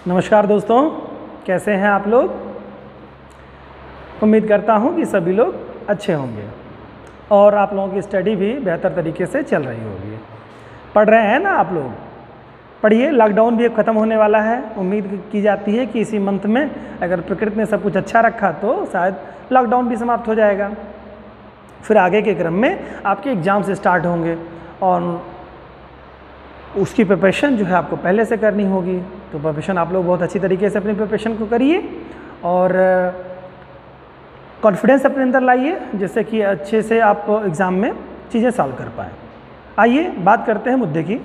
नमस्कार दोस्तों, कैसे हैं आप लोग। उम्मीद करता हूं कि सभी लोग अच्छे होंगे और आप लोगों की स्टडी भी बेहतर तरीके से चल रही होगी। पढ़ रहे हैं ना आप लोग, पढ़िए। लॉकडाउन भी अब ख़त्म होने वाला है। उम्मीद की जाती है कि इसी मंथ में अगर प्रकृति ने सब कुछ अच्छा रखा तो शायद लॉकडाउन भी समाप्त हो जाएगा। फिर आगे के क्रम में आपके एग्ज़ाम्स स्टार्ट होंगे और उसकी प्रिपरेशन जो है आपको पहले से करनी होगी। तो प्रिपरेशन आप लोग बहुत अच्छी तरीके से अपनी प्रिपरेशन को करिए और कॉन्फिडेंस अपने अंदर लाइए, जिससे कि अच्छे से आप एग्ज़ाम में चीज़ें सॉल्व कर पाएँ। आइए बात करते हैं मुद्दे की।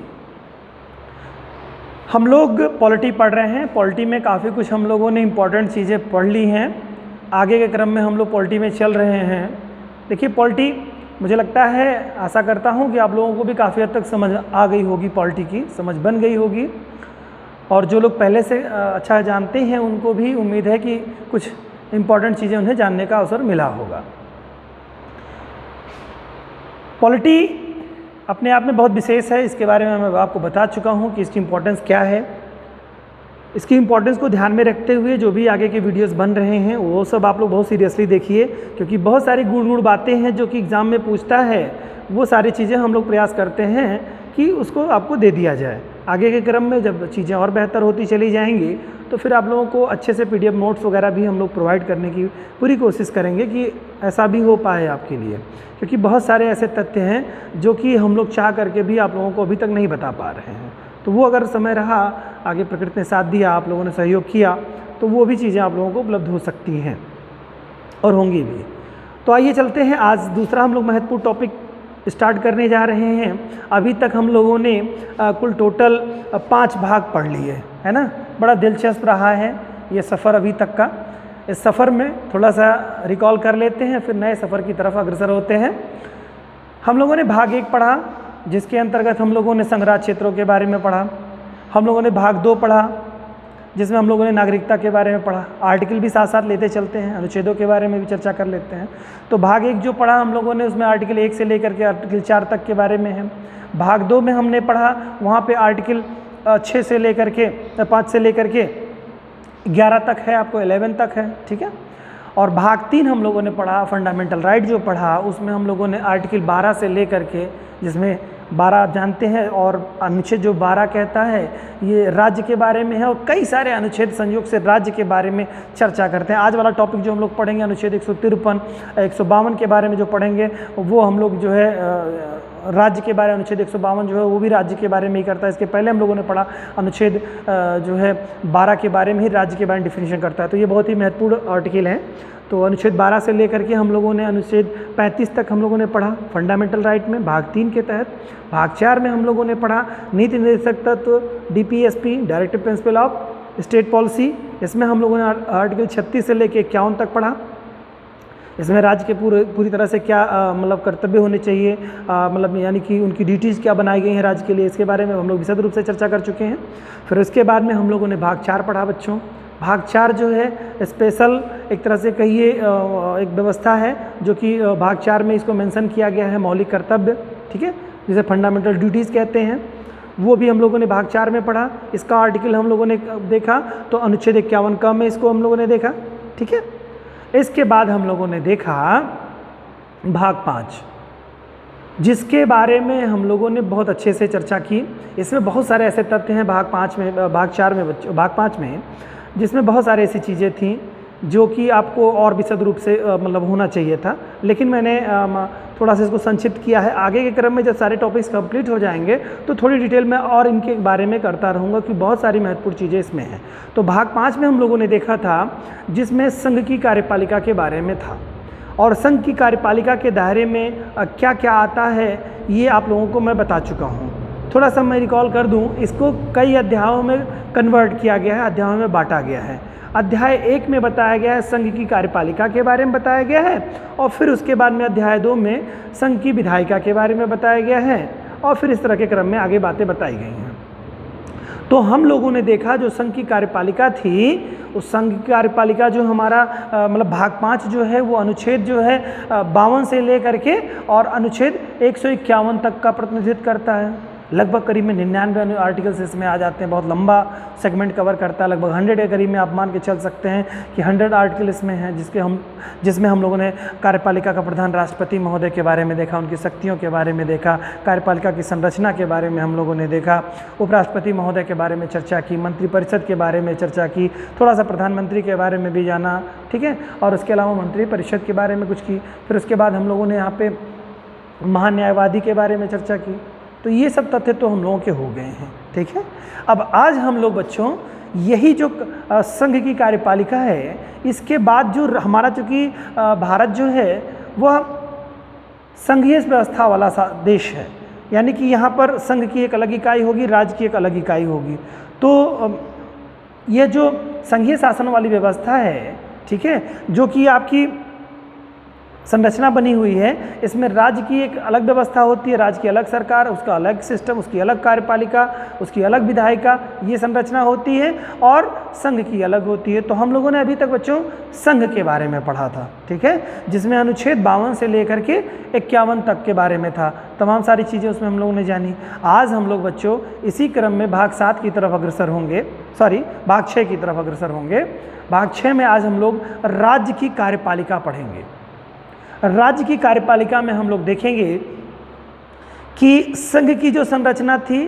हम लोग पॉलिटी पढ़ रहे हैं। पॉलिटी में काफ़ी कुछ हम लोगों ने इम्पॉर्टेंट चीज़ें पढ़ ली हैं। आगे के क्रम में हम लोग पॉलिटी में चल रहे हैं। देखिए, पॉलिटी मुझे लगता है, आशा करता हूँ कि आप लोगों को भी काफ़ी हद तक समझ आ गई होगी, पॉलिटी की समझ बन गई होगी। और जो लोग पहले से अच्छा जानते हैं उनको भी उम्मीद है कि कुछ इम्पॉर्टेंट चीज़ें उन्हें जानने का अवसर मिला होगा। पॉलिटी अपने आप में बहुत विशेष है। इसके बारे में मैं आपको बता चुका हूँ कि इसकी इम्पोर्टेंस क्या है। इसकी इम्पोर्टेंस को ध्यान में रखते हुए जो भी आगे के वीडियोस बन रहे हैं वो सब आप लोग बहुत सीरियसली देखिए, क्योंकि बहुत सारी गुड़ बातें हैं जो कि एग्ज़ाम में पूछता है। वो सारी चीज़ें हम लोग प्रयास करते हैं कि उसको आपको दे दिया जाए। आगे के क्रम में जब चीज़ें और बेहतर होती चली जाएंगी तो फिर आप लोगों को अच्छे से PDF नोट्स वगैरह भी हम लोग प्रोवाइड करने की पूरी कोशिश करेंगे कि ऐसा भी हो पाए आपके लिए, क्योंकि बहुत सारे ऐसे तथ्य हैं जो कि हम लोग चाह करके भी आप लोगों को अभी तक नहीं बता पा रहे हैं। तो वो अगर समय रहा, आगे प्रकृति ने साथ दिया, आप लोगों ने सहयोग किया, तो वो भी चीज़ें आप लोगों को उपलब्ध हो सकती हैं और होंगी भी। तो आइए चलते हैं, आज दूसरा हम लोग महत्वपूर्ण टॉपिक स्टार्ट करने जा रहे हैं। अभी तक हम लोगों ने कुल टोटल 5 भाग पढ़ लिए, है ना। बड़ा दिलचस्प रहा है ये सफ़र अभी तक का। इस सफ़र में थोड़ा सा रिकॉल कर लेते हैं, फिर नए सफ़र की तरफ अग्रसर होते हैं। हम लोगों ने भाग 1 पढ़ा, जिसके अंतर्गत हम लोगों ने संघराज्य क्षेत्रों के बारे में पढ़ा। हम लोगों ने भाग 2 पढ़ा, जिसमें हम लोगों ने नागरिकता के बारे में पढ़ा। आर्टिकल भी साथ साथ लेते चलते हैं, अनुच्छेदों के बारे में भी चर्चा कर लेते हैं। तो भाग 1 जो पढ़ा हम लोगों ने, उसमें आर्टिकल 1 से लेकर के आर्टिकल 4 तक के बारे में है। भाग 2 में हमने पढ़ा, वहाँ पे आर्टिकल 6 से लेकर के 5 से लेकर के 11 तक है, आपको 11 तक है, ठीक है। और भाग 3 हम लोगों ने पढ़ा, फंडामेंटल राइट जो पढ़ा, उसमें हम लोगों ने आर्टिकल 12 से लेकर के, जिसमें 12 आप जानते हैं, और अनुच्छेद जो 12 कहता है ये राज्य के बारे में है, और कई सारे अनुच्छेद संयोग से राज्य के बारे में चर्चा करते हैं। आज वाला टॉपिक जो हम लोग पढ़ेंगे, अनुच्छेद 153, 152 के बारे में जो पढ़ेंगे, वो हम लोग जो है राज्य के बारे में, अनुच्छेद 152 जो है वो भी राज्य के बारे में ही करता है। इसके पहले हम लोगों ने पढ़ा अनुच्छेद जो है 12 के बारे में ही राज्य के बारे में डिफिनीशन करता है। तो ये बहुत ही महत्वपूर्ण आर्टिकल हैं। तो अनुच्छेद 12 से लेकर के हम लोगों ने अनुच्छेद 35 तक हम लोगों ने पढ़ा फंडामेंटल राइट में, भाग 3 के तहत। भाग 4 में हम लोगों ने पढ़ा नीति निर्देशक तत्व, DPSP, directive principle of state policy. इसमें हम लोगों ने आर्टिकल 36 से लेकर 51 तक पढ़ा। इसमें राज्य के पूरी तरह से क्या मतलब कर्तव्य होने चाहिए, मतलब यानी कि उनकी ड्यूटीज़ क्या बनाई गई हैं राज्य के लिए, इसके बारे में हम लोग विशद रूप से चर्चा कर चुके हैं। फिर उसके बाद में हम लोगों ने भाग 4 पढ़ा बच्चों। भाग 4 जो है स्पेशल एक तरह से कहिए एक व्यवस्था है, जो कि भाग 4 में इसको मेंशन किया गया है, मौलिक कर्तव्य, ठीक है, जिसे फंडामेंटल ड्यूटीज़ कहते हैं। वो भी हम लोगों ने भाग 4 में पढ़ा। इसका आर्टिकल हम लोगों ने देखा तो अनुच्छेद 51 का में इसको हम लोगों ने देखा, ठीक है। इसके बाद हम लोगों ने देखा भाग 5, जिसके बारे में हम लोगों ने बहुत अच्छे से चर्चा की। इसमें बहुत सारे ऐसे तथ्य हैं भाग 5 में, भाग 4 में भाग 5 में, जिसमें बहुत सारी ऐसी चीज़ें थीं जो कि आपको और विशद रूप से मतलब होना चाहिए था, लेकिन मैंने थोड़ा सा इसको संक्षिप्त किया है। आगे के क्रम में जब सारे टॉपिक्स कंप्लीट हो जाएंगे तो थोड़ी डिटेल में और इनके बारे में करता रहूँगा, कि बहुत सारी महत्वपूर्ण चीज़ें इसमें हैं। तो भाग 5 में हम लोगों ने देखा था, जिसमें संघ की कार्यपालिका के बारे में था, और संघ की कार्यपालिका के दायरे में क्या क्या आता है ये आप लोगों को मैं बता चुका हूँ। थोड़ा सा मैं रिकॉल कर दूँ, इसको कई अध्यायों में कन्वर्ट किया गया है, अध्यायों में बांटा गया है। अध्याय 1 में बताया गया है संघ की कार्यपालिका के बारे में बताया गया है, और फिर उसके बाद में अध्याय 2 में संघ की विधायिका के बारे में बताया गया है, और फिर इस तरह के क्रम में आगे बातें बताई गई हैं। तो हम लोगों ने देखा जो संघ की कार्यपालिका थी, उस संघ की कार्यपालिका जो हमारा मतलब भाग 5 जो है वो अनुच्छेद जो है 52 से लेकर के और अनुच्छेद 151 तक का प्रतिनिधित्व करता है। लगभग करीब में 99 आर्टिकल्स इसमें आ जाते हैं। बहुत लंबा सेगमेंट कवर करता है, लगभग 100 के करीब में आप मान के चल सकते हैं कि 100 आर्टिकल इसमें हैं, जिसमें हम लोगों ने कार्यपालिका का प्रधान राष्ट्रपति महोदय के बारे में देखा, उनकी शक्तियों के बारे में देखा, कार्यपालिका की संरचना के बारे में हम लोगों ने देखा, उपराष्ट्रपति महोदय के बारे में चर्चा की, मंत्रिपरिषद के बारे में चर्चा की, थोड़ा सा प्रधानमंत्री के बारे में भी जाना, ठीक है, और उसके अलावा मंत्रिपरिषद के बारे में कुछ की। फिर उसके बाद हम लोगों ने यहाँ पे महान्यायवादी के बारे में चर्चा की। तो ये सब तथ्य तो हम लोगों के हो गए हैं, ठीक है। अब आज हम लोग बच्चों यही जो संघ की कार्यपालिका है, इसके बाद जो हमारा चूँकि भारत जो है वह संघीय व्यवस्था वाला देश है, यानी कि यहाँ पर संघ की एक अलग इकाई होगी, राज्य की एक अलग इकाई होगी। तो ये जो संघीय शासन वाली व्यवस्था है, ठीक है, जो कि आपकी संरचना बनी हुई है, इसमें राज्य की एक अलग व्यवस्था होती है, राज्य की अलग सरकार, उसका अलग सिस्टम, उसकी अलग कार्यपालिका, उसकी अलग विधायिका, ये संरचना होती है, और संघ की अलग होती है। तो हम लोगों ने अभी तक बच्चों संघ के बारे में पढ़ा था, ठीक है, जिसमें अनुच्छेद 52 से लेकर के 51 तक के बारे में था, तमाम सारी चीज़ें उसमें हम लोगों ने जानी। आज हम लोग बच्चों इसी क्रम में भाग 7 की तरफ अग्रसर होंगे, भाग 6 की तरफ अग्रसर होंगे। भाग 6 में आज हम लोग राज्य की कार्यपालिका पढ़ेंगे। राज्य की कार्यपालिका में हम लोग देखेंगे कि संघ की जो संरचना थी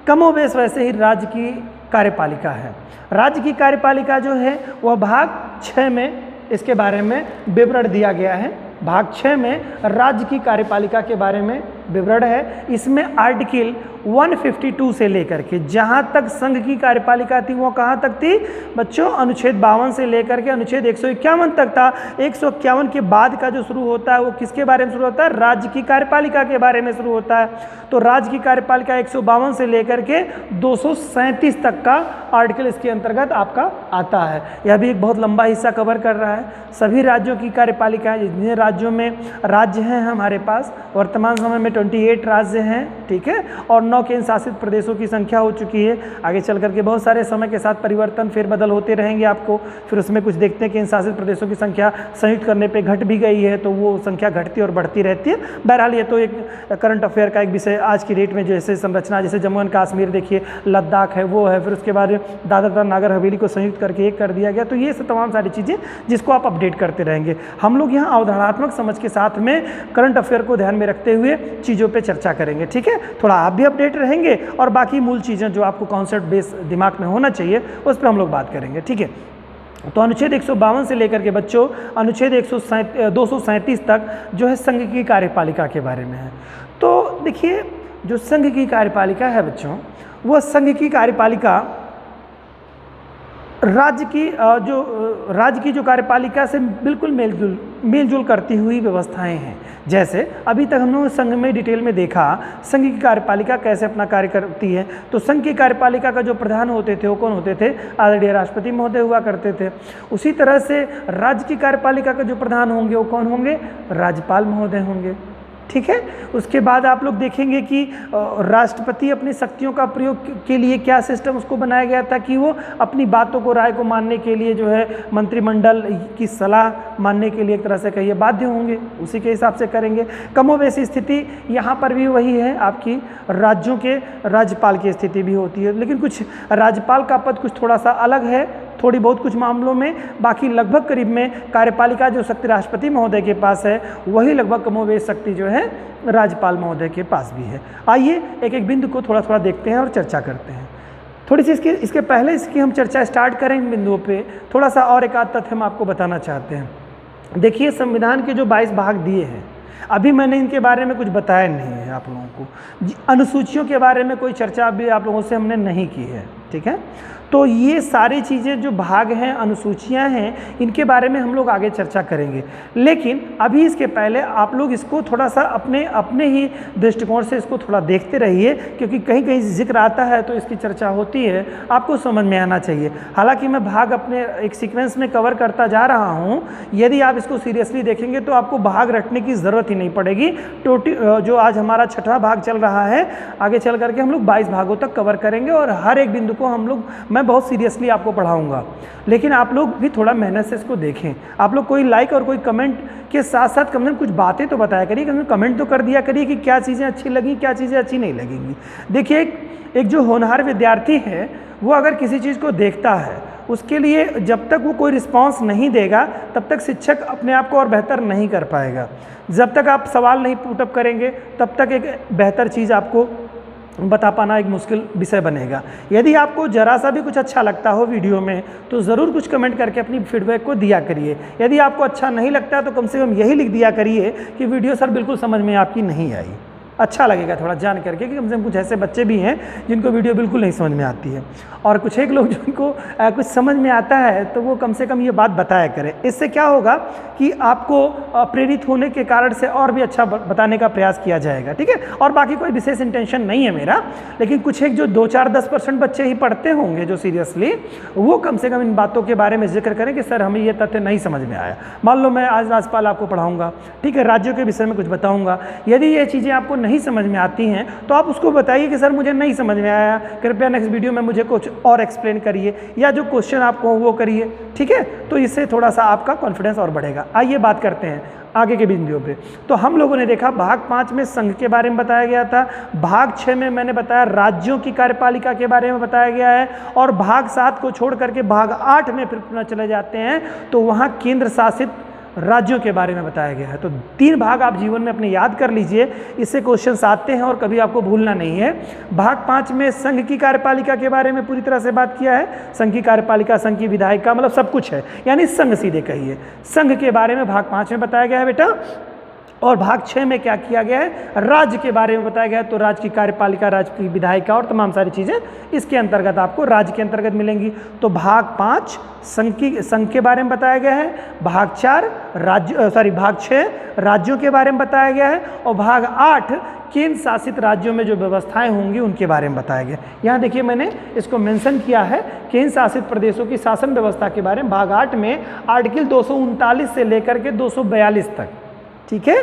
कमोबेश वैसे ही राज्य की कार्यपालिका है। राज्य की कार्यपालिका जो है वह भाग 6 में इसके बारे में विवरण दिया गया है। भाग 6 में राज्य की कार्यपालिका के बारे में विवरण है। इसमें आर्टिकल 152 से लेकर के जहाँ तक संघ की कार्यपालिका थी वो कहाँ तक थी बच्चों, अनुच्छेद 52 से लेकर के अनुच्छेद 151 तक था। 151 के बाद का जो शुरू होता है वो किसके बारे में शुरू होता है, राज्य की कार्यपालिका के बारे में शुरू होता है। तो राज्य की कार्यपालिका 152 से लेकर के 237 तक का आर्टिकल इसके अंतर्गत आपका आता है। यह भी एक बहुत लंबा हिस्सा कवर कर रहा है। सभी राज्यों की कार्यपालिका, जितने राज्यों में राज्य हैं हमारे पास, वर्तमान समय में 28 राज्य हैं, ठीक है, और 9 केंद्र शासित प्रदेशों की संख्या हो चुकी है। आगे चल करके बहुत सारे समय के साथ परिवर्तन फेरबदल होते रहेंगे आपको। फिर उसमें कुछ देखते हैं केंद्र शासित प्रदेशों की संख्या संयुक्त करने पे घट भी गई है, तो वो संख्या घटती और बढ़ती रहती है। बहरहाल ये तो एक करंट अफेयर का एक विषय आज की डेट में, जैसे संरचना, जैसे जम्मू एंड कश्मीर देखिए, लद्दाख है, वो है, फिर उसके बाद दादर नागर हवेली को संयुक्त करके एक कर दिया गया। तो ये सब तमाम सारी चीज़ें जिसको आप अपडेट करते रहेंगे। हम लोग यहाँ अवधारणात्मक समझ के साथ में करंट अफेयर को ध्यान में रखते हुए चीज़ों पे चर्चा करेंगे, ठीक है। थोड़ा आप भी अपडेट रहेंगे और बाकी मूल चीज़ें जो आपको कॉन्सेप्ट बेस दिमाग में होना चाहिए उस पर हम लोग बात करेंगे, ठीक है। तो अनुच्छेद 152 से लेकर के बच्चों अनुच्छेद 237 तक जो है संघ की कार्यपालिका के बारे में है। तो देखिए जो संघ की कार्यपालिका है बच्चों, वह संघ की कार्यपालिका राज्य की जो कार्यपालिका से बिल्कुल मेलजोल करती हुई व्यवस्थाएं हैं। जैसे अभी तक हम लोगों ने संघ में डिटेल में देखा संघ की कार्यपालिका कैसे अपना कार्य करती है। तो संघ की कार्यपालिका का जो प्रधान होते थे वो कौन होते थे, आदरणीय राष्ट्रपति महोदय हुआ करते थे। उसी तरह से राज्य की कार्यपालिका का जो प्रधान होंगे वो कौन होंगे, राज्यपाल महोदय होंगे, ठीक है। उसके बाद आप लोग देखेंगे कि राष्ट्रपति अपनी शक्तियों का प्रयोग के लिए क्या सिस्टम उसको बनाया गया था कि वो अपनी बातों को, राय को मानने के लिए जो है मंत्रिमंडल की सलाह मानने के लिए एक तरह से कहिए बाध्य होंगे, उसी के हिसाब से करेंगे। कमोबेश स्थिति यहाँ पर भी वही है, आपकी राज्यों के राज्यपाल की स्थिति भी होती है, लेकिन कुछ राज्यपाल का पद कुछ थोड़ा सा अलग है, थोड़ी बहुत कुछ मामलों में। बाकी लगभग करीब में कार्यपालिका जो शक्ति राष्ट्रपति महोदय के पास है वही लगभग कमोबेश शक्ति जो है राज्यपाल महोदय के पास भी है। आइए एक एक बिंदु को थोड़ा थोड़ा देखते हैं और चर्चा करते हैं। थोड़ी सी इसके पहले इसकी हम चर्चा स्टार्ट करें इन बिंदुओं पे, थोड़ा सा और एक आध तथ्य हम आपको बताना चाहते हैं। देखिए संविधान के जो 22 भाग दिए हैं, अभी मैंने इनके बारे में कुछ बताया नहीं है आप लोगों को। अनुसूचियों के बारे में कोई चर्चा अभी आप लोगों से हमने नहीं की है, ठीक है। तो ये सारी चीज़ें जो भाग हैं, अनुसूचियां हैं, इनके बारे में हम लोग आगे चर्चा करेंगे। लेकिन अभी इसके पहले आप लोग इसको थोड़ा सा अपने ही दृष्टिकोण से इसको थोड़ा देखते रहिए, क्योंकि कहीं कहीं जिक्र आता है तो इसकी चर्चा होती है, आपको समझ में आना चाहिए। हालांकि मैं भाग अपने एक सीक्वेंस में कवर करता जा रहा हूँ, यदि आप इसको सीरियसली देखेंगे तो आपको भाग रटने की ज़रूरत ही नहीं पड़ेगी। जो आज हमारा हमारा 6वां भाग चल रहा है। आगे चल करके हम लोग 22 भागों तक कवर करेंगे और हर एक बिंदु को मैं बहुत सीरियसली आपको पढ़ाऊंगा। लेकिन आप लोग भी थोड़ा मेहनत से इसको देखें। आप लोग कोई लाइक और कोई कमेंट के साथ साथ कम से कम कुछ बातें तो बताया करिए, कम से कम कमेंट तो कर दिया करिए कि क्या चीज़ें अच्छी लगी, क्या चीज़ें अच्छी नहीं लगेंगी। देखिए, एक जो होनहार विद्यार्थी है वो अगर किसी चीज़ को देखता है, उसके लिए जब तक वो कोई रिस्पांस नहीं देगा तब तक शिक्षक अपने आप को और बेहतर नहीं कर पाएगा। जब तक आप सवाल नहीं पुटअप करेंगे तब तक एक बेहतर चीज़ आपको बता पाना एक मुश्किल विषय बनेगा। यदि आपको जरा सा भी कुछ अच्छा लगता हो वीडियो में तो ज़रूर कुछ कमेंट करके अपनी फीडबैक को दिया करिए। यदि आपको अच्छा नहीं लगता तो कम से कम यही लिख दिया करिए कि वीडियो सर बिल्कुल समझ में आपकी नहीं आई। अच्छा लगेगा थोड़ा जान करके कि कम से कम कुछ ऐसे बच्चे भी हैं जिनको वीडियो बिल्कुल नहीं समझ में आती है, और कुछ एक लोग जिनको कुछ समझ में आता है तो वो कम से कम ये बात बताया करें। इससे क्या होगा कि आपको प्रेरित होने के कारण से और भी अच्छा बताने का प्रयास किया जाएगा, ठीक है। और बाकी कोई विशेष इंटेंशन नहीं है मेरा, लेकिन कुछ एक जो 2-4-10% बच्चे ही पढ़ते होंगे जो सीरियसली, वो कम से कम इन बातों के बारे में जिक्र करें कि सर हमें ये तथ्य नहीं समझ में आया। मान लो मैं आज राजपाल आपको पढ़ाऊँगा, ठीक है, राज्यों के विषय में कुछ बताऊँगा। यदि ये चीज़ें आपको नहीं समझ में आती हैं तो आप उसको बताइए कि सर मुझे नहीं समझ में आया, कृपया नेक्स्ट वीडियो में मुझे कुछ और एक्सप्लेन करिए, या जो क्वेश्चन आपको वो करिए, ठीक है। तो इससे थोड़ा सा आपका कॉन्फिडेंस और बढ़ेगा। आइए बात करते हैं आगे के बिंदुओं पे। तो हम लोगों ने देखा भाग 5 में संघ के बारे में बताया गया था, भाग 6 में मैंने बताया राज्यों की कार्यपालिका के बारे में बताया गया है, और भाग 7 को छोड़ करके भाग 8 में फिर पुनः चले जाते हैं तो वहाँ केंद्र शासित राज्यों के बारे में बताया गया है। तो 3 भाग आप जीवन में अपने याद कर लीजिए, इससे क्वेश्चंस आते हैं और कभी आपको भूलना नहीं है। भाग 5 में संघ की कार्यपालिका के बारे में पूरी तरह से बात किया है। संघ की कार्यपालिका, संघ की विधायिका, मतलब सब कुछ है, यानी संघ सीधे कहिए। संघ के बारे में भाग 5 में बताया गया है बेटा। और भाग 6 में क्या किया गया है, राज्य के बारे में बताया गया है। तो राज्य की कार्यपालिका, राज्य की विधायिका और तमाम सारी चीज़ें इसके अंतर्गत आपको राज्य के अंतर्गत मिलेंगी। तो भाग 5 संघ के बारे में बताया गया है, भाग 6 राज्यों के बारे में बताया गया है, और भाग 8 केंद्र शासित राज्यों में जो व्यवस्थाएं होंगी उनके बारे में बताया गया। यहाँ देखिए मैंने इसको मेंशन किया है, केंद्र शासित प्रदेशों की शासन व्यवस्था के बारे में भाग 8 में आर्टिकल 239 से लेकर के 242 तक, ठीक है।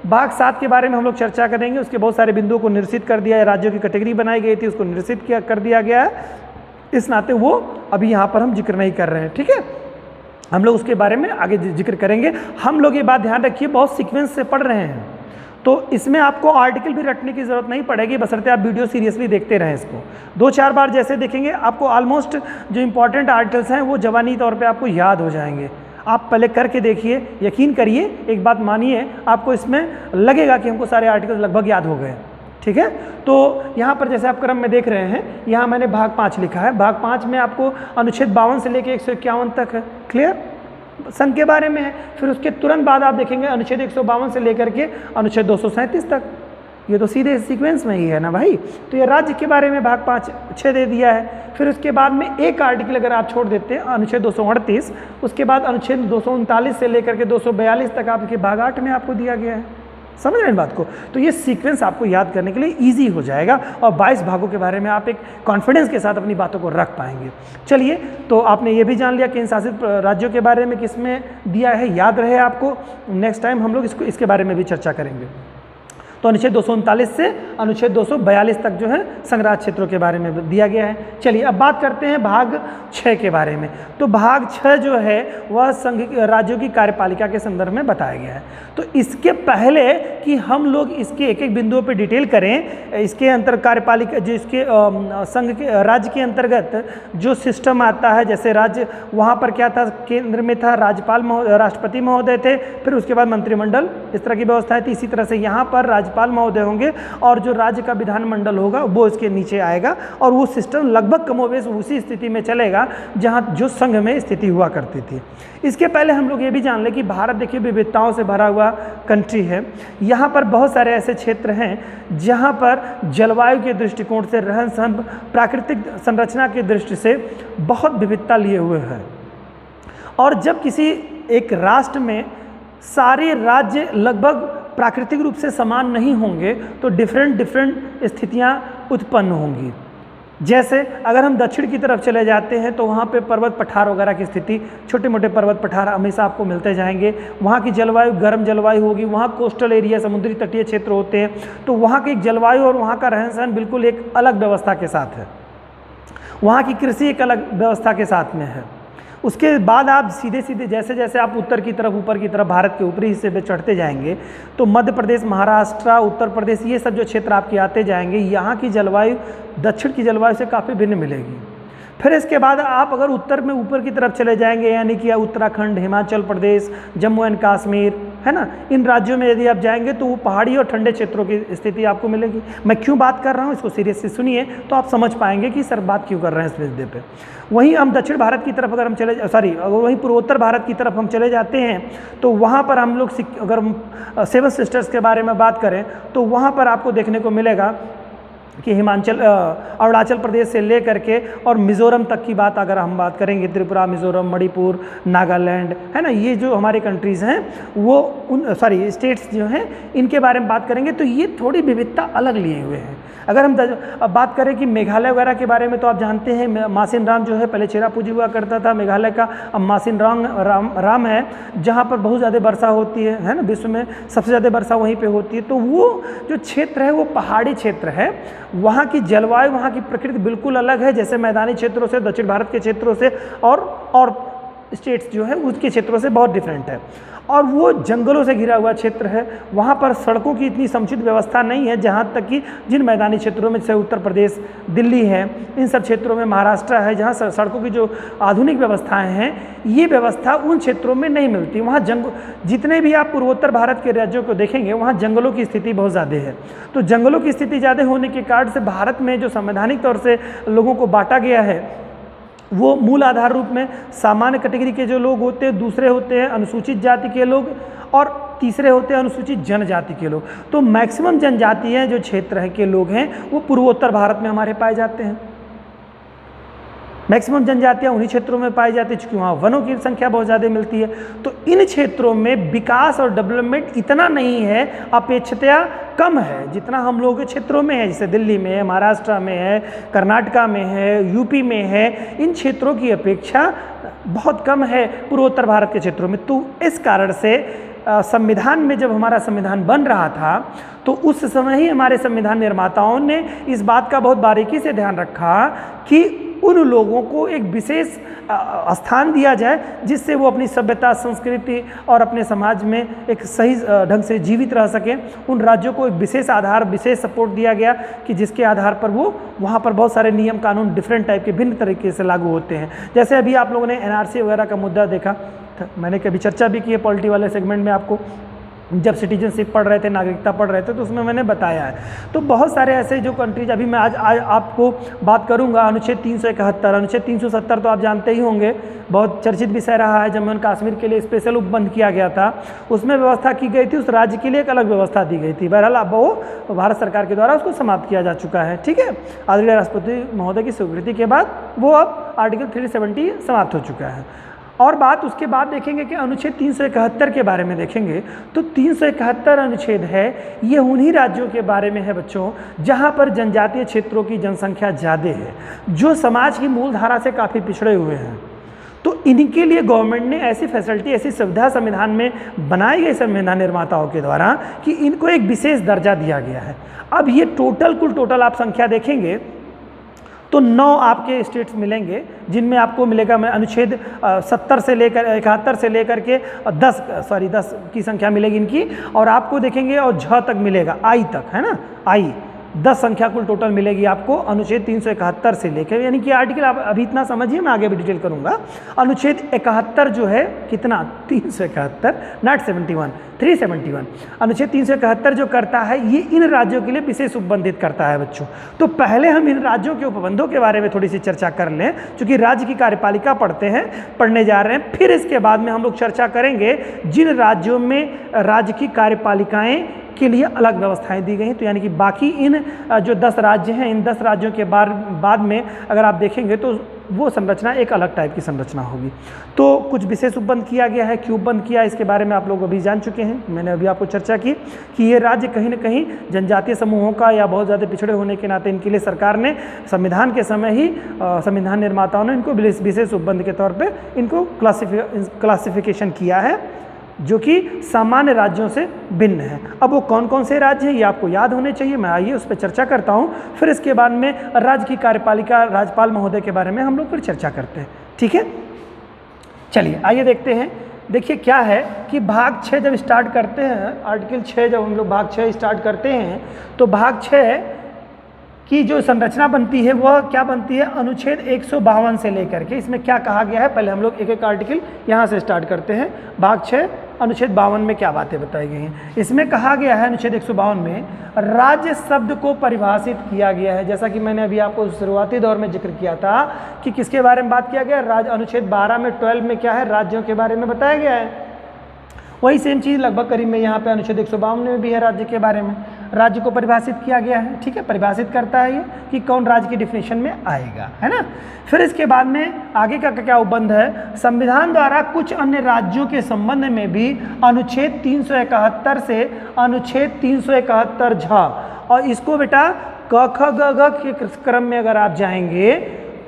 भाग 7 के बारे में हम लोग चर्चा करेंगे, उसके बहुत सारे बिंदुओं को निरसित कर दिया है, राज्यों की कैटेगरी बनाई गई थी उसको निरसित कर दिया गया है, इस नाते वो अभी यहाँ पर हम जिक्र नहीं कर रहे हैं, ठीक है। हम लोग उसके बारे में आगे जिक्र करेंगे। हम लोग ये बात ध्यान रखिए, बहुत सीक्वेंस से पढ़ रहे हैं तो इसमें आपको आर्टिकल भी रटने की ज़रूरत नहीं पड़ेगी, बशर्ते आप वीडियो सीरियसली देखते रहें। इसको 2-4 बार जैसे देखेंगे आपको ऑलमोस्ट जो इंपॉर्टेंट आर्टिकल्स हैं वो जवानी तौर पे आपको याद हो जाएंगे। आप पहले करके देखिए, यकीन करिए, एक बात मानिए, आपको इसमें लगेगा कि हमको सारे आर्टिकल्स लगभग याद हो गए, ठीक है। तो यहाँ पर जैसे आप क्रम में देख रहे हैं, यहाँ मैंने भाग 5 लिखा है। भाग 5 में आपको अनुच्छेद 52 से लेकर 151 तक है, क्लियर, संघ के बारे में है। फिर उसके तुरंत बाद आप देखेंगे अनुच्छेद 152 से लेकर के अनुच्छेद 237 तक, ये तो सीधे सीक्वेंस में ही है ना भाई। तो ये राज्य के बारे में भाग 5-6 दे दिया है। फिर उसके बाद में एक आर्टिकल अगर आप छोड़ देते हैं अनुच्छेद 238, उसके बाद अनुच्छेद 239 से लेकर के 242 तक आपके भाग 8 में आपको दिया गया है। समझ रहे हैं बात को? तो ये सीक्वेंस आपको याद करने के लिए इजी हो जाएगा और 22 भागों के बारे में आप एक कॉन्फिडेंस के साथ अपनी बातों को रख पाएंगे। चलिए, तो आपने ये भी जान लिया केंद्र शासित राज्यों के बारे में किसमें दिया है, याद रहे आपको। नेक्स्ट टाइम हम लोग इसके बारे में भी चर्चा करेंगे। तो अनुच्छेद 239 से अनुच्छेद 242 तक जो है संघराज्य क्षेत्रों के बारे में दिया गया है। चलिए अब बात करते हैं भाग 6 के बारे में। तो भाग 6 जो है वह संघ राज्यों की कार्यपालिका के संदर्भ में बताया गया है। तो इसके पहले कि हम लोग इसके एक एक बिंदुओं पर डिटेल करें, इसके अंतर कार्यपालिका जो इसके संघ के राज्य के अंतर्गत जो सिस्टम आता है, जैसे राज्य वहाँ पर क्या था, केंद्र में था राज्यपाल राष्ट्रपति महोदय थे, फिर उसके बाद मंत्रिमंडल, इस तरह की व्यवस्था थी। इसी तरह से यहाँ पर राज्यपाल महोदय होंगे और जो राज्य का विधानमंडल होगा वो इसके नीचे आएगा, और वो सिस्टम लगभग कमोबेश उसी स्थिति में चलेगा जहाँ जो संघ में स्थिति हुआ करती थी। इसके पहले हम लोग ये भी जान लें कि भारत देखिए विविधताओं से भरा हुआ कंट्री है। यहाँ पर बहुत सारे ऐसे क्षेत्र हैं जहाँ पर जलवायु के दृष्टिकोण से, रहन सहन, प्राकृतिक संरचना की दृष्टि से बहुत विविधता लिए हुए हैं। और जब किसी एक राष्ट्र में सारे राज्य लगभग प्राकृतिक रूप से समान नहीं होंगे तो डिफरेंट स्थितियाँ उत्पन्न होंगी। जैसे अगर हम दक्षिण की तरफ चले जाते हैं तो वहाँ पे पर्वत पठार वगैरह की स्थिति, छोटे मोटे पर्वत पठार हमेशा आपको मिलते जाएंगे। वहाँ की जलवायु गर्म जलवायु होगी, वहाँ कोस्टल एरिया समुद्री तटीय क्षेत्र होते हैं, तो वहाँ की जलवायु और वहाँ का रहन सहन बिल्कुल एक अलग व्यवस्था के साथ है। वहाँ की कृषि एक अलग व्यवस्था के साथ में है। उसके बाद आप सीधे सीधे जैसे जैसे आप उत्तर की तरफ, ऊपर की तरफ भारत के ऊपरी हिस्से पे चढ़ते जाएंगे तो मध्य प्रदेश, महाराष्ट्र, उत्तर प्रदेश, ये सब जो क्षेत्र आपके आते जाएंगे, यहाँ की जलवायु दक्षिण की जलवायु से काफ़ी भिन्न मिलेगी। फिर इसके बाद आप अगर उत्तर में ऊपर की तरफ चले जाएंगे, यानी कि उत्तराखंड, हिमाचल प्रदेश, जम्मू एंड कश्मीर, है ना, इन राज्यों में यदि आप जाएंगे तो वो पहाड़ी और ठंडे क्षेत्रों की स्थिति आपको मिलेगी। मैं क्यों बात कर रहा हूँ, इसको सीरियस से सुनिए तो आप समझ पाएंगे कि सर बात क्यों कर रहे हैं इस मुद्दे पे। वहीं हम दक्षिण भारत की तरफ अगर हम वहीं पूर्वोत्तर भारत की तरफ हम चले जाते हैं तो वहाँ पर हम लोग अगर हम सेवन सिस्टर्स के बारे में बात करें तो वहाँ पर आपको देखने को मिलेगा कि अरुणाचल प्रदेश से ले करके और मिज़ोरम तक की बात अगर हम बात करेंगे, त्रिपुरा, मिज़ोरम, मणिपुर, नागालैंड, है ना, ये जो हमारे कंट्रीज़ हैं वो स्टेट्स जो हैं इनके बारे में बात करेंगे तो ये थोड़ी विविधता अलग लिए हुए हैं। अगर हम अब बात करें कि मेघालय वगैरह के बारे में तो आप जानते हैं मासिन राम जो है पहले चेरापूंजी हुआ करता था मेघालय का, अब मासिन राम है जहाँ पर बहुत ज़्यादा वर्षा होती है ना, विश्व में सबसे ज़्यादा वर्षा वहीं पे होती है। तो वो जो क्षेत्र है वो पहाड़ी क्षेत्र है, वहाँ की जलवायु, वहाँ की प्रकृति बिल्कुल अलग है, जैसे मैदानी क्षेत्रों से, दक्षिण भारत के क्षेत्रों से और स्टेट्स जो है उसके क्षेत्रों से बहुत डिफरेंट है। और वो जंगलों से घिरा हुआ क्षेत्र है, वहाँ पर सड़कों की इतनी समुचित व्यवस्था नहीं है, जहाँ तक कि जिन मैदानी क्षेत्रों में जैसे उत्तर प्रदेश, दिल्ली है, इन सब क्षेत्रों में, महाराष्ट्र है, जहाँ सड़कों की जो आधुनिक व्यवस्थाएं हैं, ये व्यवस्था उन क्षेत्रों में नहीं मिलती। वहाँ जितने भी आप पूर्वोत्तर भारत के राज्यों को देखेंगे वहाँ जंगलों की स्थिति बहुत ज़्यादा है। तो जंगलों की स्थिति ज़्यादा होने के कारण से भारत में जो संवैधानिक तौर से लोगों को बांटा गया है वो मूल आधार रूप में सामान्य कैटेगरी के जो लोग होते हैं, दूसरे होते हैं अनुसूचित जाति के लोग और तीसरे होते हैं अनुसूचित जनजाति के लोग। तो मैक्सिमम जनजातीय जो क्षेत्र है के लोग हैं वो पूर्वोत्तर भारत में हमारे पाए जाते हैं। मैक्सिमम जनजातियाँ उन्हीं क्षेत्रों में पाई जाती है क्योंकि वहाँ वनों की संख्या बहुत ज़्यादा मिलती है। तो इन क्षेत्रों में विकास और डेवलपमेंट इतना नहीं है, अपेक्षितया कम है जितना हम लोगों के क्षेत्रों में है, जैसे दिल्ली में है, महाराष्ट्र में है, कर्नाटका में है, यूपी में है। इन क्षेत्रों की अपेक्षा बहुत कम है पूर्वोत्तर भारत के क्षेत्रों में। तो इस कारण से संविधान में जब हमारा संविधान बन रहा था तो उस समय ही हमारे संविधान निर्माताओं ने इस बात का बहुत बारीकी से ध्यान रखा कि उन लोगों को एक विशेष स्थान दिया जाए जिससे वो अपनी सभ्यता, संस्कृति और अपने समाज में एक सही ढंग से जीवित रह सकें। उन राज्यों को एक विशेष आधार, विशेष सपोर्ट दिया गया कि जिसके आधार पर वो वहाँ पर बहुत सारे नियम कानून डिफरेंट टाइप के भिन्न तरीके से लागू होते हैं। जैसे अभी आप लोगों ने NRC वगैरह का मुद्दा देखा, मैंने कभी चर्चा भी की है पॉलिटी वाले सेगमेंट में, आपको जब सिटीजनशिप पढ़ रहे थे, नागरिकता पढ़ रहे थे, तो उसमें मैंने बताया है। तो बहुत सारे ऐसे जो कंट्रीज, अभी मैं आज आपको बात करूंगा अनुच्छेद 371, अनुच्छेद 370 तो आप जानते ही होंगे, बहुत चर्चित विषय रहा है। जम्मू एंड कश्मीर के लिए स्पेशल उपबंध किया गया था, उसमें व्यवस्था की गई थी, उस राज्य के लिए एक अलग व्यवस्था दी गई थी। बहरहाल अब वो भारत सरकार के द्वारा उसको समाप्त किया जा चुका है। ठीक है, आदरणीय राष्ट्रपति महोदय की स्वीकृति के बाद वो अब आर्टिकल 370 समाप्त हो चुका है। और बात उसके बाद देखेंगे कि अनुच्छेद 371 के बारे में देखेंगे तो 371 अनुच्छेद है, ये उन्हीं राज्यों के बारे में है बच्चों जहाँ पर जनजातीय क्षेत्रों की जनसंख्या ज़्यादा है, जो समाज की मूल धारा से काफ़ी पिछड़े हुए हैं। तो इनके लिए गवर्नमेंट ने ऐसी फैसिलिटी, ऐसी सुविधा संविधान में बनाई गई संविधान निर्माताओं के द्वारा कि इनको एक विशेष दर्जा दिया गया है। अब ये कुल टोटल आप संख्या देखेंगे तो 9 आपके स्टेट्स मिलेंगे जिनमें आपको मिलेगा, मैं अनुच्छेद 70 से लेकर 71 से लेकर के 10 की संख्या मिलेगी इनकी, और आपको देखेंगे और झ तक मिलेगा, आई तक, है ना, आई 10 संख्या कुल टोटल मिलेगी आपको अनुच्छेद 371 से लेकर, यानी कि आर्टिकल आप अभी इतना समझिए, मैं आगे भी डिटेल करूंगा। अनुच्छेद 71 जो है कितना, 371 नॉट 71, 371। अनुच्छेद 371 जो करता है ये इन राज्यों के लिए विशेष उपबंधित करता है बच्चों। तो पहले हम इन राज्यों के उपबंधों के बारे में थोड़ी सी चर्चा कर लें, क्योंकि राज्य की कार्यपालिका पढ़ने जा रहे हैं। फिर इसके बाद में हम लोग चर्चा करेंगे जिन राज्यों में राज्य की कार्यपालिकाएँ के लिए अलग व्यवस्थाएं दी गई हैं। तो यानी कि बाकी इन जो 10 राज्य हैं, इन 10 राज्यों के बाद में अगर आप देखेंगे तो वो संरचना एक अलग टाइप की संरचना होगी। तो कुछ विशेष उपबंध किया गया है, क्यों उपबंध किया, इसके बारे में आप लोग अभी जान चुके हैं। मैंने अभी आपको चर्चा की कि ये राज्य कहीं ना कहीं जनजातीय समूहों का या बहुत ज़्यादा पिछड़े होने के नाते इनके लिए सरकार ने संविधान के समय ही संविधान निर्माताओं ने इनको विशेष उपबंध के तौर पे इनको क्लासिफिकेशन किया है, जो कि सामान्य राज्यों से भिन्न है। अब वो कौन कौन से राज्य हैं ये आपको याद होने चाहिए। मैं आइए उस पर चर्चा करता हूँ, फिर इसके बाद में राज्य की कार्यपालिका राज्यपाल महोदय के बारे में हम लोग फिर चर्चा करते हैं। ठीक है, चलिए आइए देखते हैं। देखिए क्या है कि भाग 6 जब स्टार्ट करते हैं, आर्टिकल 6 जब हम लोग भाग 6 स्टार्ट करते हैं तो भाग 6 की जो संरचना बनती है वह क्या बनती है, अनुच्छेद 152 से लेकर के। इसमें क्या कहा गया है, पहले हम लोग एक एक आर्टिकल यहाँ से स्टार्ट करते हैं। भाग 6 अनुच्छेद 52 में क्या बातें बताई गई हैं। इसमें कहा गया है अनुच्छेद 152 में राज्य शब्द को परिभाषित किया गया है। जैसा कि मैंने अभी आपको शुरुआती दौर में जिक्र किया था कि किसके बारे में बात किया गया, राज्य। अनुच्छेद 12 में 12 में क्या है, राज्यों के बारे में बताया गया है। वही सेम चीज़ लगभग करीब में यहाँ पे अनुच्छेद 152 में भी है, राज्य के बारे में राज्य को परिभाषित किया गया है। ठीक है, परिभाषित करता है ये कि कौन राज्य की डिफिनेशन में आएगा, है ना। फिर इसके बाद में आगे का क्या उपबंध है, संविधान द्वारा कुछ अन्य राज्यों के संबंध में भी अनुच्छेद 371 से अनुच्छेद 371 झ, और इसको बेटा क ख ग घ के क्रम में अगर आप जाएंगे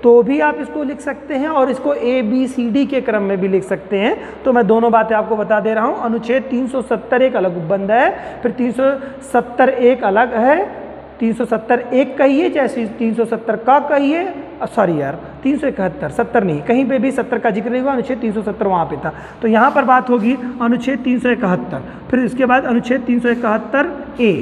तो भी आप इसको लिख सकते हैं, और इसको ABCD के क्रम में भी लिख सकते हैं। तो मैं दोनों बातें आपको बता दे रहा हूं। अनुच्छेद 370 एक अलग उपबंध है, फिर 370 एक अलग है, 370 एक कहिए चाहे 370 का कहिए, सॉरी यार 371 70 नहीं, कहीं पे भी 70 का जिक्र नहीं हुआ, अनुच्छेद 370 वहाँ पे था। तो यहाँ पर बात होगी अनुच्छेद 371, फिर इसके बाद अनुच्छेद 371 ए,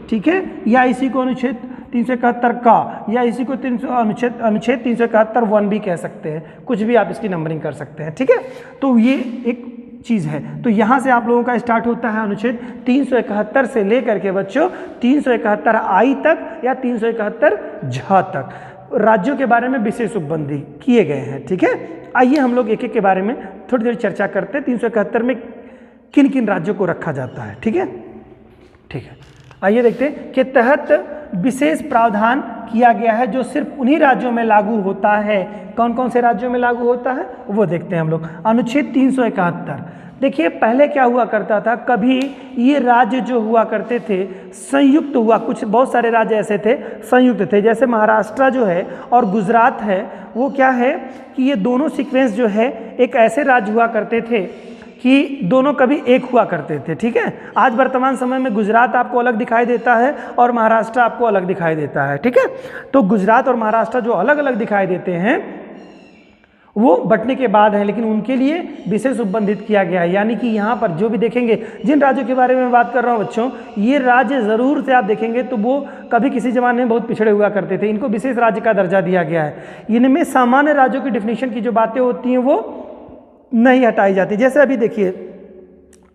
ठीक है, या इसी को अनुच्छेद 371 का, या इसी को अनुच्छेद 371 1 भी कह सकते हैं, कुछ भी आप इसकी नंबरिंग कर सकते हैं। ठीक है, तो ये एक चीज़ है। तो यहाँ से आप लोगों का स्टार्ट होता है अनुच्छेद 371 से लेकर के बच्चों 371 आई तक या 371 झ तक राज्यों के बारे में विशेष उपबंधी किए गए हैं। ठीक है, आइए हम लोग एक एक के बारे में थोड़ी देर चर्चा करते हैं। 371 में किन किन राज्यों को रखा जाता है। ठीक है, ठीक है, आइए देखते हैं के तहत विशेष प्रावधान किया गया है जो सिर्फ उन्हीं राज्यों में लागू होता है। कौन कौन से राज्यों में लागू होता है वो देखते हैं हम लोग। अनुच्छेद 371, देखिए पहले क्या हुआ करता था, कभी ये राज्य जो हुआ करते थे संयुक्त हुआ, कुछ बहुत सारे राज्य ऐसे थे संयुक्त थे, जैसे महाराष्ट्र जो है और गुजरात है, वो क्या है कि ये दोनों सीक्वेंस जो है एक ऐसे राज्य हुआ करते थे कि दोनों कभी एक हुआ करते थे। ठीक है, आज वर्तमान समय में गुजरात आपको अलग दिखाई देता है और महाराष्ट्र आपको अलग दिखाई देता है। ठीक है, तो गुजरात और महाराष्ट्र जो अलग अलग दिखाई देते हैं वो बंटने के बाद है, लेकिन उनके लिए विशेष उपबंधित किया गया है। यानी कि यहाँ पर जो भी देखेंगे, जिन राज्यों के बारे में बात कर रहा हूँ बच्चों, ये राज्य ज़रूर से आप देखेंगे तो वो कभी किसी ज़माने में बहुत पिछड़े हुआ करते थे, इनको विशेष राज्य का दर्जा दिया गया है। इनमें सामान्य राज्यों की डिफिनीशन की जो बातें होती हैं वो नहीं हटाई जाती। जैसे अभी देखिए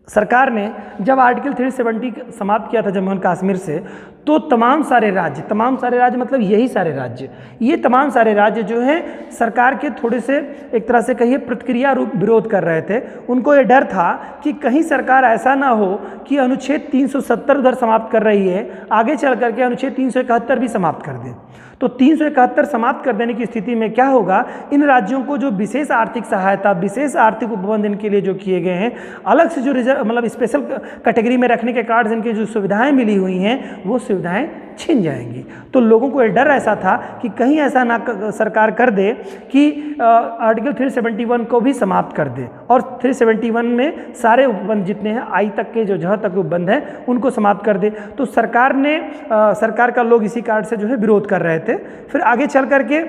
सरकार ने जब आर्टिकल 370 समाप्त किया था जम्मू एंड कश्मीर से, तो तमाम सारे राज्य मतलब यही सारे राज्य, ये तमाम सारे राज्य जो हैं सरकार के थोड़े से एक तरह से कहिए प्रतिक्रिया रूप विरोध कर रहे थे। उनको ये डर था कि कहीं सरकार ऐसा ना हो कि अनुच्छेद 370 उधर समाप्त कर रही है, आगे चल करके अनुच्छेद 371 भी समाप्त कर दे। तो 371 समाप्त कर देने की स्थिति में क्या होगा, इन राज्यों को जो विशेष आर्थिक सहायता, विशेष आर्थिक उपबंध इनके लिए जो किए गए हैं, अलग से जो रिजर्व मतलब स्पेशल कैटेगरी में रखने के कारण इनकी जो सुविधाएं मिली हुई हैं वो सुविधाएं छिन जाएंगी। तो लोगों को डर ऐसा था कि कहीं ऐसा ना सरकार कर दे कि आर्टिकल 371 को भी समाप्त कर दे और 371 में सारे उपबंध जितने हैं आई तक के जो झ तक उपबंध हैं उनको समाप्त कर दे। तो सरकार का लोग इसी कारण से जो है विरोध कर रहे थे। फिर आगे चल करके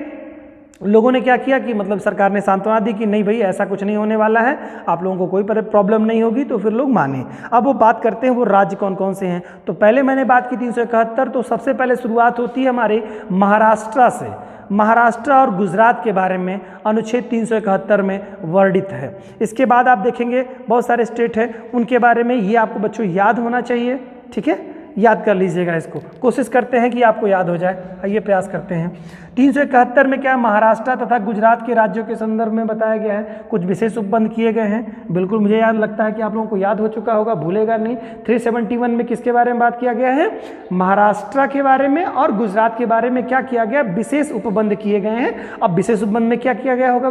लोगों ने क्या किया कि मतलब सरकार ने सांत्वना दी कि नहीं भाई ऐसा कुछ नहीं होने वाला है, आप लोगों को कोई प्रॉब्लम नहीं होगी। तो फिर लोग माने। अब वो बात करते हैं वो राज्य कौन कौन से हैं। तो पहले मैंने बात की 371, तो सबसे पहले शुरुआत होती है हमारे महाराष्ट्र से। महाराष्ट्र और गुजरात के बारे में अनुच्छेद 371 में वर्णित है। इसके बाद आप देखेंगे बहुत सारे स्टेट हैं, उनके बारे में ये आपको बच्चों याद होना चाहिए। ठीक है, याद कर लीजिएगा इसको, कोशिश करते हैं कि आपको याद हो जाए। आइए प्रयास करते हैं। 371 में क्या महाराष्ट्र तथा गुजरात के राज्यों के संदर्भ में बताया गया है, कुछ विशेष उपबंध किए गए हैं। बिल्कुल मुझे याद लगता है कि आप लोगों को याद हो चुका होगा, भूलेगा नहीं। 371 में किसके बारे में बात किया गया है, महाराष्ट्र के बारे में और गुजरात के बारे में क्या किया गया, विशेष उपबंध किए गए हैं। अब विशेष उपबंध में क्या किया गया होगा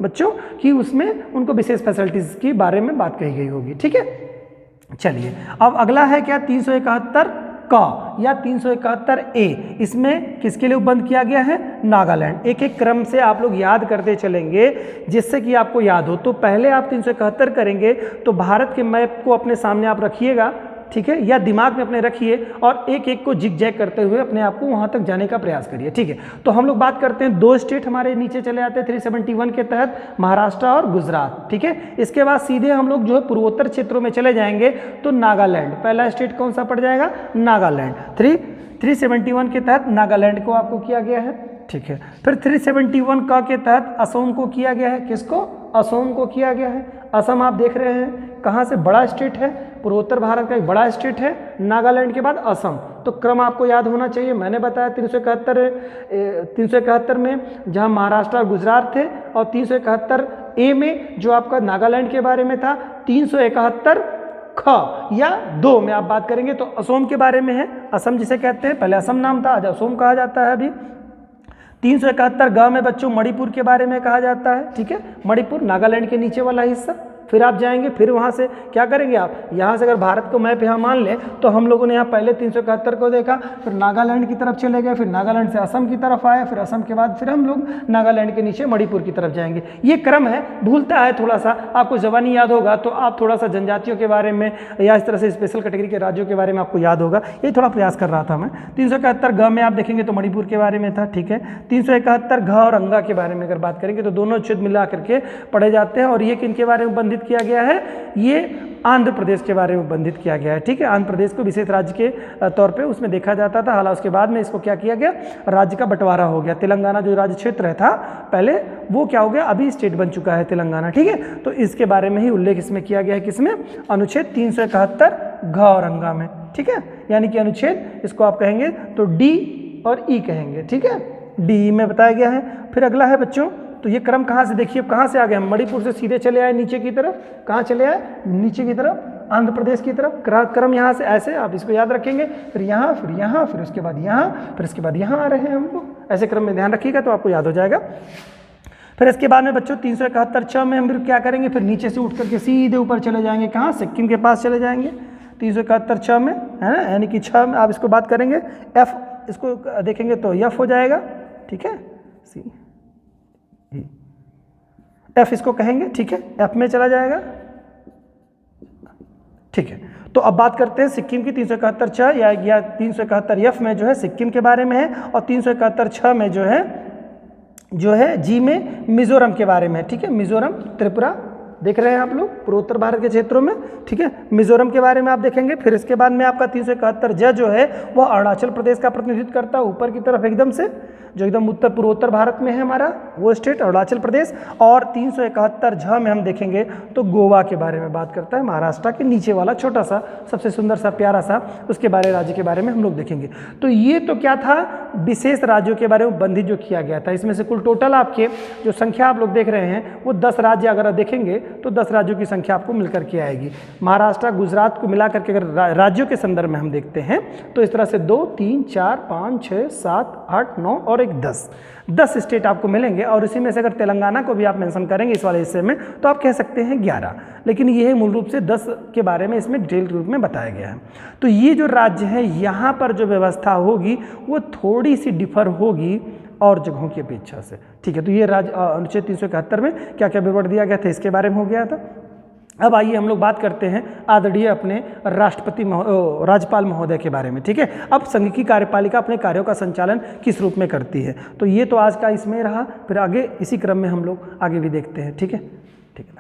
बच्चों कि उसमें उनको विशेष फैसिलिटीज के बारे में बात कही गई होगी। ठीक है, चलिए अब अगला है क्या 371 का या 371 ए, इसमें किसके लिए उपबंध किया गया है, नागालैंड। एक एक क्रम से आप लोग याद करते चलेंगे जिससे कि आपको याद हो। तो पहले आप 371 करेंगे तो भारत के मैप को अपने सामने आप रखिएगा, ठीक है, या दिमाग में अपने रखिए और एक एक को जिग जैग करते हुए अपने आप को वहां तक जाने का प्रयास करिए। ठीक है, तो हम लोग बात करते हैं, दो स्टेट हमारे नीचे चले आते हैं 371 के तहत, महाराष्ट्र और गुजरात। ठीक है, इसके बाद सीधे हम लोग जो है पूर्वोत्तर क्षेत्रों में चले जाएंगे तो नागालैंड, पहला स्टेट कौन सा पड़ जाएगा, नागालैंड। 371 के तहत नागालैंड को आपको किया गया है। ठीक है, फिर 371 का के तहत असम को किया गया है, किसको, असम को किया गया है। असम आप देख रहे हैं कहाँ से बड़ा स्टेट है, पूर्वोत्तर भारत का एक बड़ा स्टेट है, नागालैंड के बाद असम। तो क्रम आपको याद होना चाहिए, मैंने बताया 371 में जहाँ महाराष्ट्र और गुजरात थे, और 371 ए में जो आपका नागालैंड के बारे में था। 371 ख या 2 में आप बात करेंगे तो असम के बारे में है, असम जिसे कहते हैं, पहले असम नाम था, आज असम कहा जाता है अभी। 371 ग में बच्चों मणिपुर के बारे में कहा जाता है। ठीक है, मणिपुर नागालैंड के नीचे वाला हिस्सा। फिर आप जाएंगे, फिर वहाँ से क्या करेंगे आप, यहाँ से अगर भारत को मैप यहाँ मान लें तो हम लोगों ने यहाँ पहले 371 को देखा, फिर नागालैंड की तरफ चले गए, फिर नागालैंड से असम की तरफ आए, फिर असम के बाद फिर हम लोग नागालैंड के नीचे मणिपुर की तरफ जाएंगे। ये क्रम है, भूलता है थोड़ा सा, आपको ज़बानी याद होगा तो आप थोड़ा सा जनजातियों के बारे में या इस तरह से स्पेशल कैटेगरी के राज्यों के बारे में आपको याद होगा, ये थोड़ा प्रयास कर रहा था मैं। 371 ग में आप देखेंगे तो मणिपुर के बारे में था। ठीक है, 371 घ और अंगा के बारे में अगर बात करेंगे तो दोनों क्षेत्र मिला करके पढ़े जाते हैं। और ये किनके बारे में बंधित किया गया है, ये आंध्र प्रदेश के बारे में बंधित किया गया है। ठीक है, आंध्र प्रदेश को विशेष राज्य के तौर पे उसमें देखा जाता था, हालांकि उसके बाद में इसको क्या किया गया, राज्य का बंटवारा हो गया। तेलंगाना जो राज्य क्षेत्र था पहले, वो क्या हो गया, अभी स्टेट बन चुका है तेलंगाना। ठीक है, तो इसके बारे में ही उल्लेख इसमें किया गया है, किसमें, अनुच्छेद 371 घ और अंगा में। ठीक है, यानी कि अनुच्छेद इसको आप कहेंगे तो डी और ई कहेंगे। ठीक है, डी में बताया गया है। फिर अगला है बच्चों, तो ये क्रम कहाँ से देखिए, कहाँ से आ गए हम, मणिपुर से सीधे चले आए नीचे की तरफ, कहाँ चले आए, नीचे की तरफ, आंध्र प्रदेश की तरफ। क्रम यहाँ से ऐसे आप इसको याद रखेंगे, फिर यहाँ, फिर यहाँ, फिर उसके बाद यहाँ, फिर इसके बाद यहाँ आ रहे हैं हम लोग, ऐसे क्रम में ध्यान रखिएगा तो आपको याद हो जाएगा। फिर इसके बाद में बच्चों 371 छ में हम फिर क्या करेंगे, फिर नीचे से उठ करके सीधे ऊपर चले जाएंगे, कहाँ, सिक्किम के पास चले जाएंगे 371 छ में, है ना, यानी कि छ में आप इसको बात करेंगे, एफ इसको देखेंगे तो एफ हो जाएगा। ठीक है, सी एफ इसको कहेंगे। ठीक है, एफ में चला जाएगा। ठीक है, तो अब बात करते हैं सिक्किम की 371 छ या 371 एफ में जो है सिक्किम के बारे में है, और 371 छ में जो है जी में मिजोरम के बारे में। ठीक है, मिजोरम, त्रिपुरा देख रहे हैं आप लोग पूर्वोत्तर भारत के क्षेत्रों में। ठीक है, मिजोरम के बारे में आप देखेंगे। फिर इसके बाद में आपका 371 ज जो है वह अरुणाचल प्रदेश का प्रतिनिधित्व करता है, ऊपर की तरफ एकदम से, जो एकदम उत्तर पूर्वोत्तर भारत में है हमारा वो स्टेट अरुणाचल प्रदेश। और 371 झ में हम देखेंगे तो गोवा के बारे में बात करता है, महाराष्ट्र के नीचे वाला छोटा सा, सबसे सुंदर सा, प्यारा सा, उसके राज्य के बारे में हम लोग देखेंगे। तो ये तो क्या था, विशेष राज्यों के बारे में बंधित जो किया गया था। इसमें से कुल टोटल आपके जो संख्या आप लोग देख रहे हैं वो 10 राज्य अगर देखेंगे तो 10 राज्यों की संख्या आपको मिलकर के आएगी। महाराष्ट्र, गुजरात को मिलाकर के अगर राज्यों के संदर्भ में हम देखते हैं तो इस तरह से 2, 3, 4, 5, 6, 7, 8, 9 और एक 10 स्टेट आपको मिलेंगे। और इसी में से अगर तेलंगाना को भी आप मेंशन करेंगे इस वाले हिस्से में तो आप कह सकते हैं 11, लेकिन ये मूल रूप से 10 के बारे में इसमें डिटेल रूप में बताया गया है। तो ये जो राज्य है यहाँ पर जो व्यवस्था होगी वो थोड़ी सी डिफर होगी और जगहों की अपेक्षा से। ठीक है, तो ये राज्य अनुच्छेद 371 में क्या क्या विवरण दिया गया था इसके बारे में हो गया था। अब आइए हम लोग बात करते हैं आदरणीय अपने राज्यपाल महोदय के बारे में। ठीक है, अब संघ की कार्यपालिका अपने कार्यों का संचालन किस रूप में करती है, तो ये तो आज का इसमें रहा, फिर आगे इसी क्रम में हम लोग आगे भी देखते हैं। ठीक है, ठीक है।